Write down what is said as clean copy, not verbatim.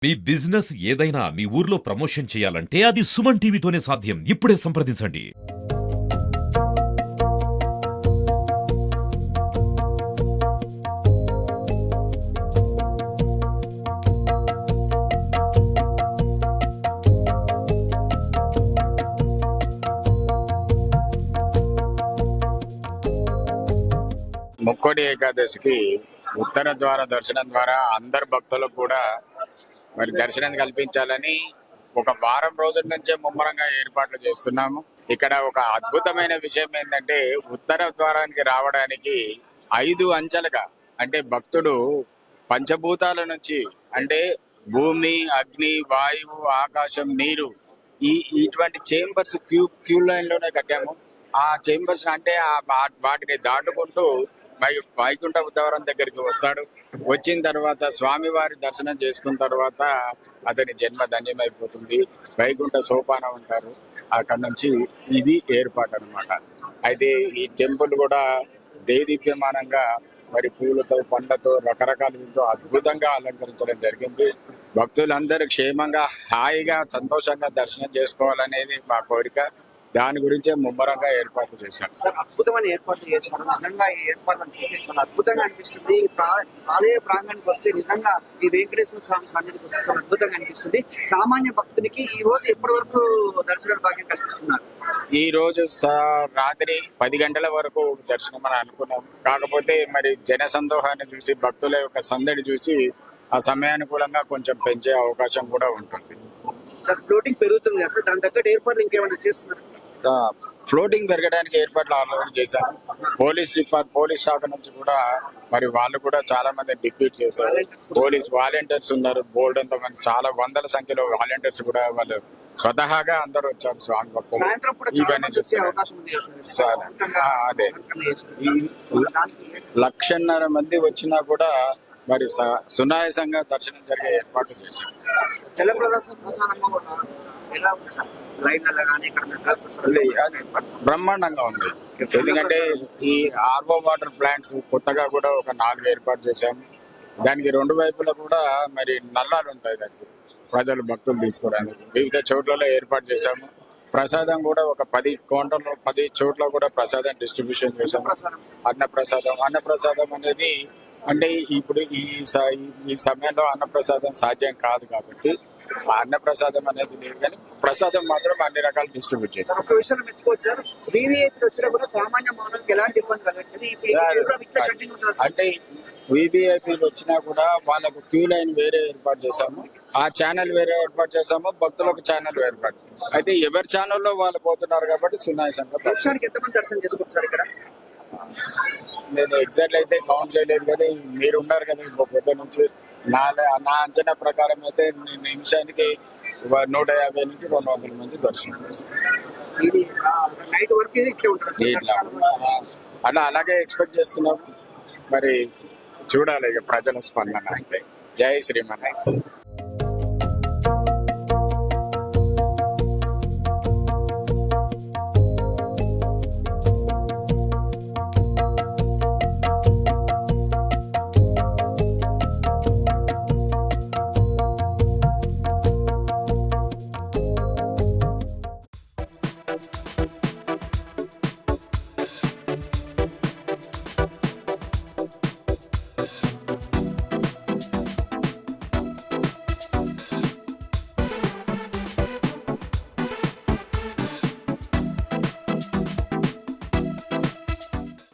మీ business ఏదైనా మీ ఊర్లో promotion చేయాలంటే అది సుమన్ టీవీతోనే సాధ్యం. ఇప్పుడే సంప్రదించండి. ముక్కోటి ఏకాదశికి ఉత్తర ద్వార దర్శనం ద్వారా అందరు భక్తులకు కూడా మరి దర్శనం కల్పించాలని ఒక వారం రోజుల నుంచే ముమ్మరంగా ఏర్పాట్లు చేస్తున్నాము. ఇక్కడ ఒక అద్భుతమైన విషయం ఏంటంటే ఉత్తర ద్వారానికి రావడానికి 5 అంచెలుగా అంటే భక్తుడు పంచభూతాల నుంచి అంటే భూమి, అగ్ని, వాయువు, ఆకాశం, నీరు ఇటువంటి చేంబర్స్ క్యూ లైన్ లోనే కట్టాము. ఆ చేంబర్స్ అంటే వాటిని దాటుకుంటూ వైకుంఠ ఉద్దవరం దగ్గరికి వస్తాడు. వచ్చిన తర్వాత స్వామివారి దర్శనం చేసుకున్న తర్వాత అతని జన్మ ధన్యమైపోతుంది. వైకుంఠ సోపానం అంటారు. అక్కడ నుంచి ఇది ఏర్పాటు అన్నమాట. అయితే ఈ టెంపుల్ కూడా దేదీప్యమానంగా మరి పూలతో, పండ్లతో, రకరకాలతో అద్భుతంగా అలంకరించడం జరిగింది. భక్తులందరూ క్షేమంగా, హాయిగా, సంతోషంగా దర్శనం చేసుకోవాలనేది మా కోరిక. దాని గురించే ముమ్మరంగా ఏర్పాట్లు చేశారు. సార్, అద్భుతమైన ఏర్పాట్లు చేశారు. నిజంగా ఈ ఏర్పాట్లను చూసి చాలా అద్భుతంగా అనిపిస్తుంది. ఆలయ ప్రాంగానికి వస్తే నిజంగా ఈ వెంకటేశ్వర స్వామి సన్నిధికి వస్తే చాలా అద్భుతంగా అనిపిస్తుంది. సామాన్య భక్తునికి ఈ రోజు ఎప్పటి వరకు దర్శన భాగ్యం కల్పిస్తున్నారు? ఈ రోజు రాత్రి 10 గంటల వరకు దర్శనం అని అనుకున్నాం. కాకపోతే మరి జన సందోహాన్ని చూసి, భక్తుల యొక్క సందడి చూసి ఆ సమయానుకూలంగా కొంచెం పెంచే అవకాశం కూడా ఉంటుంది. సార్, ఫ్లోటింగ్ పెరుగుతుంది కదా సార్, దాని తగ్గట్టు ఏర్పాట్లు ఇంకేమైనా చేస్తున్నారు? ఫ్లోటింగ్ పెరగడానికి ఏర్పాట్లు ఆల్రెడీ చేశాను. పోలీస్ శాఖ నుంచి కూడా మరి వాళ్ళు కూడా చాలా మంది డిప్యూట్ చేశారు. పోలీస్ వాలంటీర్స్ ఉన్నారు, బోర్డు అంత మంది, చాలా వందల సంఖ్యలో వాలంటీర్స్ కూడా వాళ్ళు స్వతహాగా అందరూ వచ్చారు. స్వామి భక్తులు ఇవన్నీ చూస్తారు. అదే 1,50,000 మంది వచ్చినా కూడా మరి సునాయాసంగా దర్శనం జరిగే ఏర్పాటు చేశారు. బ్రహ్మాండంగా ఉంది. ఎందుకంటే ఈ ఆర్వో వాటర్ ప్లాంట్స్ కొత్తగా కూడా ఒక 4 ఏర్పాటు చేశాము. దానికి 2 వైపులా కూడా మరి నల్లాలు ఉంటాయి. దానికి ప్రజలు, భక్తులు తీసుకోవడానికి వివిధ చోట్లలో ఏర్పాటు చేశాము. ప్రసాదం కూడా ఒక 10 కౌంటర్లో 10 చోట్ల కూడా ప్రసాదం డిస్ట్రిబ్యూషన్ చేశాము. అన్నప్రసాదం అనేది అంటే ఇప్పుడు ఈ సమయంలో అన్నప్రసాదం సాధ్యం కాదు కాబట్టి ఆ అన్నప్రసాదం అనేది లేదు, కానీ ప్రసాదం మాత్రం అన్ని రకాలు డిస్ట్రిబ్యూట్ చేస్తాం. అంటే వివిఐపీలు వచ్చినా కూడా వాళ్ళకు క్యూ లైన్ వేరే ఏర్పాటు చేశాము, ఆ ఛానల్ వేరే ఏర్పాటు చేశాము, భక్తులకు ఛానల్ ఏర్పాటు. అయితే ఎవరి ఛానల్లో వాళ్ళు పోతున్నారు కాబట్టి సునాయాసంగా. దర్శనం చేసుకుంటారు ఇక్కడ? నేను ఎగ్జాక్ట్ అయితే కౌంట్ చేయలేదు, కానీ మీరు ఉన్నారు కదా పొద్దు నుంచి. నా అంచనా ప్రకారం అయితే నిమిషానికి 150 నుంచి 200 మంది దర్శనం అలా అలాగే ఎక్స్పెక్ట్ చేస్తున్నాము. మరి చూడాలి ఇక ప్రజల స్పందన. అంటే జై శ్రీమన్నారాయణ.